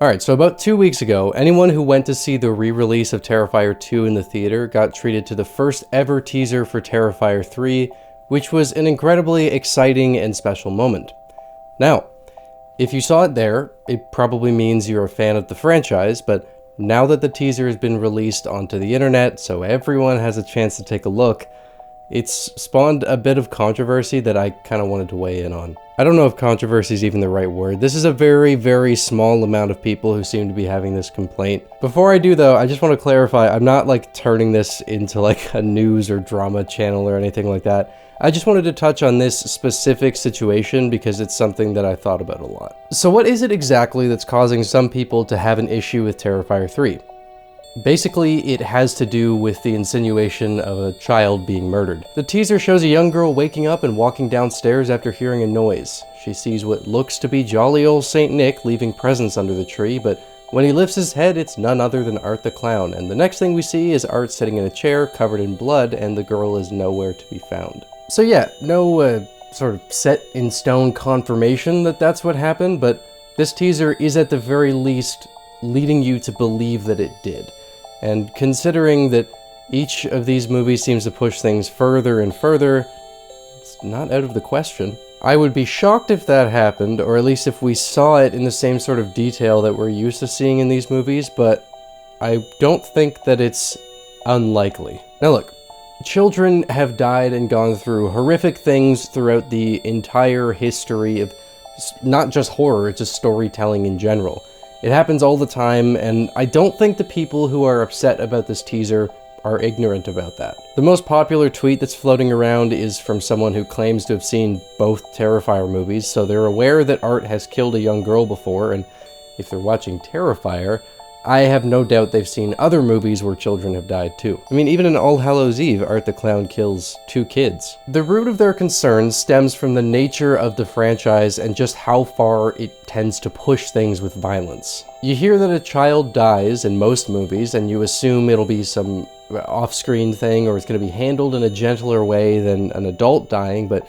Alright, so about 2 weeks ago, anyone who went to see the re-release of Terrifier 2 in the theater got treated to the first ever teaser for Terrifier 3, which was an incredibly exciting and special moment. Now, if you saw it there, it probably means you're a fan of the franchise, but now that the teaser has been released onto the internet so everyone has a chance to take a look, it's spawned a bit of controversy that I kind of wanted to weigh in on. I don't know if controversy is even the right word. This is a very, very small amount of people who seem to be having this complaint. Before I do though, I just want to clarify, I'm not like turning this into like a news or drama channel or anything like that. I just wanted to touch on this specific situation because it's something that I thought about a lot. So what is it exactly that's causing some people to have an issue with Terrifier 3? Basically, it has to do with the insinuation of a child being murdered. The teaser shows a young girl waking up and walking downstairs after hearing a noise. She sees what looks to be jolly old Saint Nick leaving presents under the tree, but when he lifts his head, it's none other than Art the Clown, and the next thing we see is Art sitting in a chair covered in blood, and the girl is nowhere to be found. So yeah, no sort of set-in-stone confirmation that that's what happened, but this teaser is at the very least leading you to believe that it did. And considering that each of these movies seems to push things further and further, it's not out of the question. I would be shocked if that happened, or at least if we saw it in the same sort of detail that we're used to seeing in these movies, but I don't think that it's unlikely. Now look, children have died and gone through horrific things throughout the entire history of not just horror, it's just storytelling in general. It happens all the time, and I don't think the people who are upset about this teaser are ignorant about that. The most popular tweet that's floating around is from someone who claims to have seen both Terrifier movies, so they're aware that Art has killed a young girl before, and if they're watching Terrifier, I have no doubt they've seen other movies where children have died too. I mean, even in All Hallows Eve, Art the Clown kills 2 kids. The root of their concern stems from the nature of the franchise and just how far it tends to push things with violence. You hear that a child dies in most movies and you assume it'll be some off-screen thing or it's going to be handled in a gentler way than an adult dying, but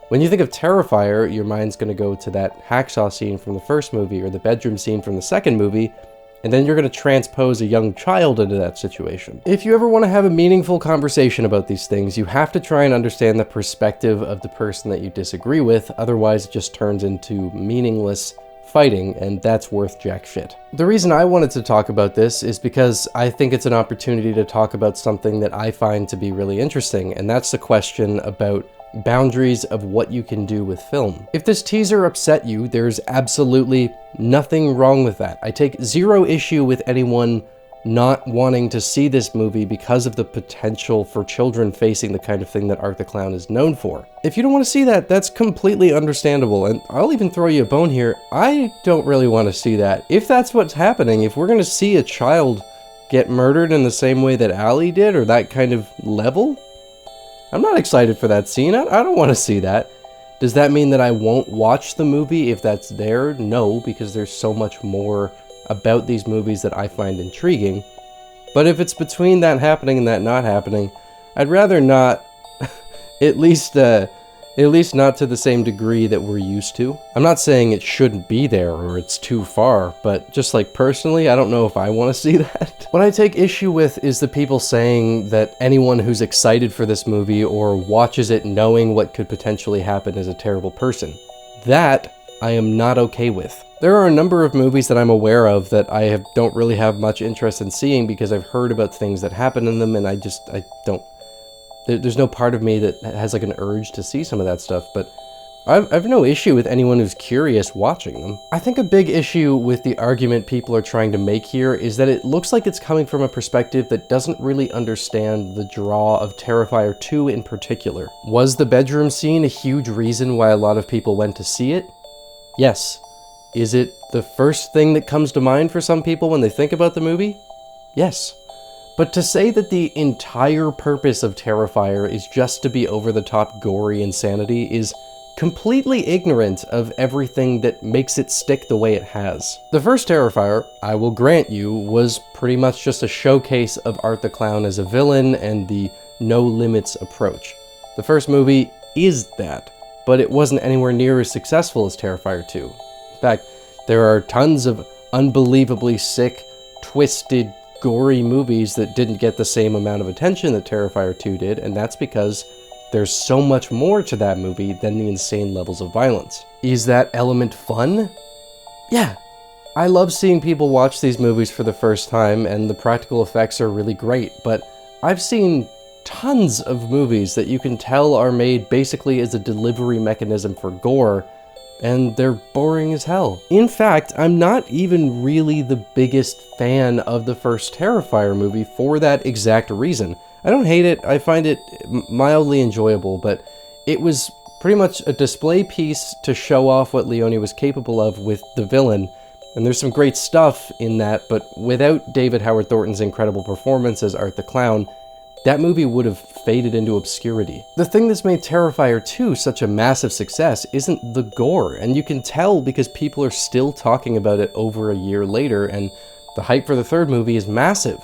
when you think of Terrifier, your mind's going to go to that hacksaw scene from the first movie or the bedroom scene from the second movie, and then you're going to transpose a young child into that situation. If you ever want to have a meaningful conversation about these things, you have to try and understand the perspective of the person that you disagree with, otherwise it just turns into meaningless fighting, and that's worth jack shit. The reason I wanted to talk about this is because I think it's an opportunity to talk about something that I find to be really interesting, and that's the question about boundaries of what you can do with film. If this teaser upset you, there's absolutely nothing wrong with that. I take zero issue with anyone not wanting to see this movie because of the potential for children facing the kind of thing that Art the Clown is known for. If you don't want to see that, that's completely understandable, and I'll even throw you a bone here. I don't really want to see that. If that's what's happening, if we're going to see a child get murdered in the same way that Allie did, or that kind of level, I'm not excited for that scene. I don't want to see that. Does that mean that I won't watch the movie if that's there? No, because there's so much more about these movies that I find intriguing. But if it's between that happening and that not happening, I'd rather not, at least not to the same degree that we're used to. I'm not saying it shouldn't be there or it's too far, but just like personally, I don't know if I want to see that. What I take issue with is the people saying that anyone who's excited for this movie or watches it knowing what could potentially happen is a terrible person. That I am not okay with. There are a number of movies that I'm aware of that I don't really have much interest in seeing because I've heard about things that happen in them and I don't. There's no part of me that has like an urge to see some of that stuff, but I've no issue with anyone who's curious watching them. I think a big issue with the argument people are trying to make here is that it looks like it's coming from a perspective that doesn't really understand the draw of Terrifier 2 in particular. Was the bedroom scene a huge reason why a lot of people went to see it? Yes. Is it the first thing that comes to mind for some people when they think about the movie? Yes. But to say that the entire purpose of Terrifier is just to be over-the-top gory insanity is completely ignorant of everything that makes it stick the way it has. The first Terrifier, I will grant you, was pretty much just a showcase of Art the Clown as a villain and the no-limits approach. The first movie is that, but it wasn't anywhere near as successful as Terrifier 2. In fact, there are tons of unbelievably sick, twisted, gory movies that didn't get the same amount of attention that Terrifier 2 did, and that's because there's so much more to that movie than the insane levels of violence. Is that element fun? Yeah. I love seeing people watch these movies for the first time, and the practical effects are really great, but I've seen tons of movies that you can tell are made basically as a delivery mechanism for gore, and they're boring as hell. In fact, I'm not even really the biggest fan of the first Terrifier movie for that exact reason. I don't hate it, I find it mildly enjoyable, but it was pretty much a display piece to show off what Leone was capable of with the villain, and there's some great stuff in that, but without David Howard Thornton's incredible performance as Art the Clown, that movie would have faded into obscurity. The thing that's made Terrifier 2 such a massive success isn't the gore, and you can tell because people are still talking about it over a year later, and the hype for the third movie is massive.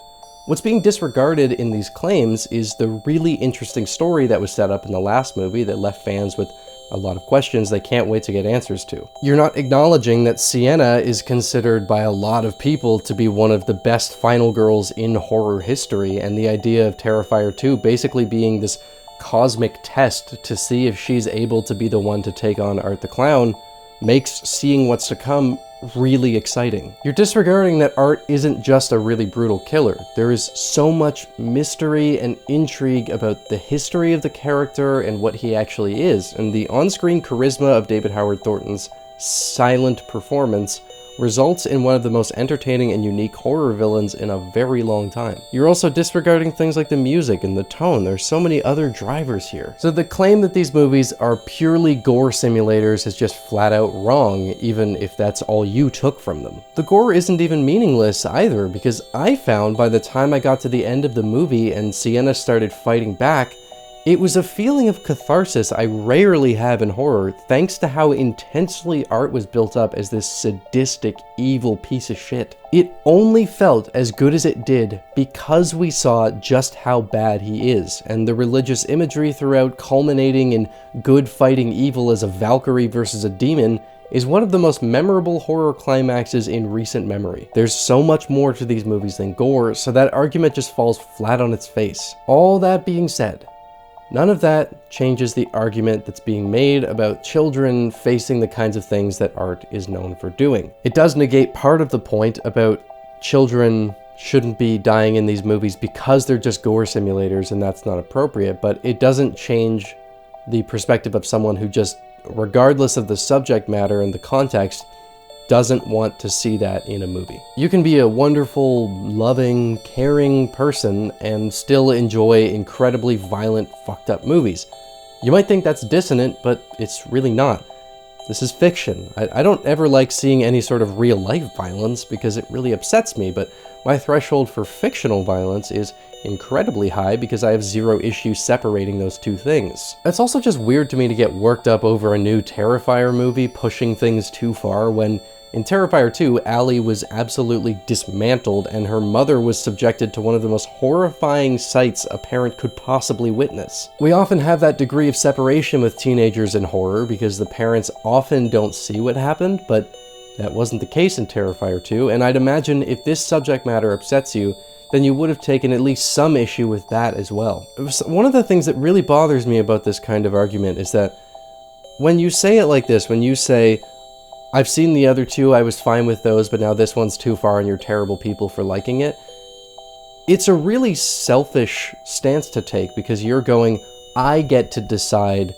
What's being disregarded in these claims is the really interesting story that was set up in the last movie that left fans with a lot of questions they can't wait to get answers to. You're not acknowledging that Sienna is considered by a lot of people to be one of the best final girls in horror history, and the idea of Terrifier 2 basically being this cosmic test to see if she's able to be the one to take on Art the Clown makes seeing what's to come really exciting. You're disregarding that Art isn't just a really brutal killer. There is so much mystery and intrigue about the history of the character and what he actually is, and the on-screen charisma of David Howard Thornton's silent performance results in one of the most entertaining and unique horror villains in a very long time. You're also disregarding things like the music and the tone. There's so many other drivers here. So the claim that these movies are purely gore simulators is just flat out wrong, even if that's all you took from them. The gore isn't even meaningless either, because I found by the time I got to the end of the movie and Sienna started fighting back, it was a feeling of catharsis I rarely have in horror, thanks to how intensely Art was built up as this sadistic, evil piece of shit. It only felt as good as it did because we saw just how bad he is, and the religious imagery throughout culminating in good fighting evil as a Valkyrie versus a demon is one of the most memorable horror climaxes in recent memory. There's so much more to these movies than gore, so that argument just falls flat on its face. All that being said, none of that changes the argument that's being made about children facing the kinds of things that Art is known for doing. It does negate part of the point about children shouldn't be dying in these movies because they're just gore simulators and that's not appropriate, but it doesn't change the perspective of someone who just, regardless of the subject matter and the context, doesn't want to see that in a movie. You can be a wonderful, loving, caring person and still enjoy incredibly violent, fucked up movies. You might think that's dissonant, but it's really not. This is fiction. I don't ever like seeing any sort of real-life violence because it really upsets me, but my threshold for fictional violence is incredibly high because I have zero issue separating those two things. It's also just weird to me to get worked up over a new Terrifier movie pushing things too far when in Terrifier 2, Allie was absolutely dismantled and her mother was subjected to one of the most horrifying sights a parent could possibly witness. We often have that degree of separation with teenagers in horror because the parents often don't see what happened, but that wasn't the case in Terrifier 2, and I'd imagine if this subject matter upsets you, then you would have taken at least some issue with that as well. One of the things that really bothers me about this kind of argument is that when you say it like this, when you say, I've seen the other two, I was fine with those, but now this one's too far and you're terrible people for liking it, it's a really selfish stance to take because you're going, I get to decide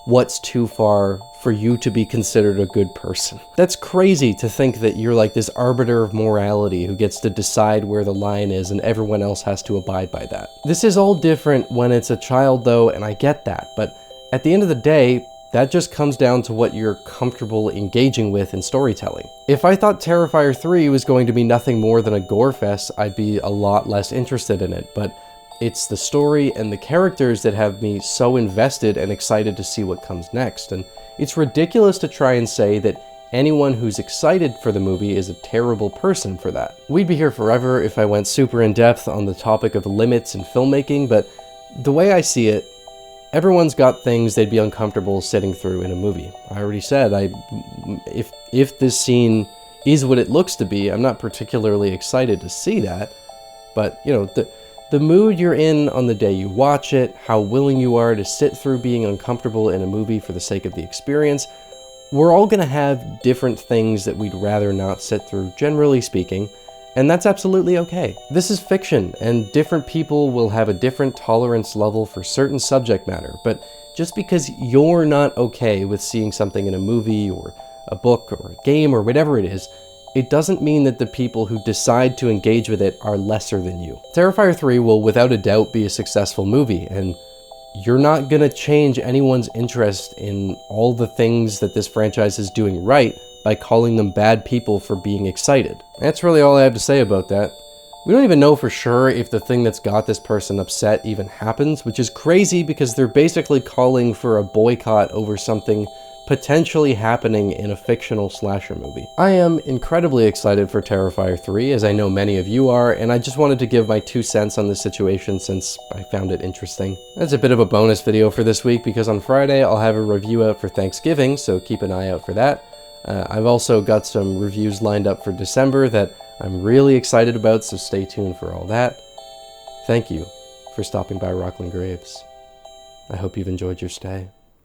what's too far for you to be considered a good person. That's crazy to think that you're like this arbiter of morality who gets to decide where the line is and everyone else has to abide by that. This is all different when it's a child though, and I get that, but at the end of the day, that just comes down to what you're comfortable engaging with in storytelling. If I thought Terrifier 3 was going to be nothing more than a gore fest, I'd be a lot less interested in it, but it's the story and the characters that have me so invested and excited to see what comes next, and it's ridiculous to try and say that anyone who's excited for the movie is a terrible person for that. We'd be here forever if I went super in-depth on the topic of limits in filmmaking, but the way I see it, everyone's got things they'd be uncomfortable sitting through in a movie. I already said, if this scene is what it looks to be, I'm not particularly excited to see that. But, you know, the mood you're in on the day you watch it, how willing you are to sit through being uncomfortable in a movie for the sake of the experience, we're all gonna have different things that we'd rather not sit through, generally speaking, and that's absolutely okay. This is fiction, and different people will have a different tolerance level for certain subject matter, but just because you're not okay with seeing something in a movie or a book or a game or whatever it is, it doesn't mean that the people who decide to engage with it are lesser than you. Terrifier 3 will without a doubt be a successful movie, and you're not gonna change anyone's interest in all the things that this franchise is doing right by calling them bad people for being excited. That's really all I have to say about that. We don't even know for sure if the thing that's got this person upset even happens, which is crazy because they're basically calling for a boycott over something potentially happening in a fictional slasher movie. I am incredibly excited for Terrifier 3, as I know many of you are, and I just wanted to give my 2 cents on this situation since I found it interesting. That's a bit of a bonus video for this week because on Friday I'll have a review out for Thanksgiving, so keep an eye out for that. I've also got some reviews lined up for December that I'm really excited about, so stay tuned for all that. Thank you for stopping by Rocklin Graves. I hope you've enjoyed your stay.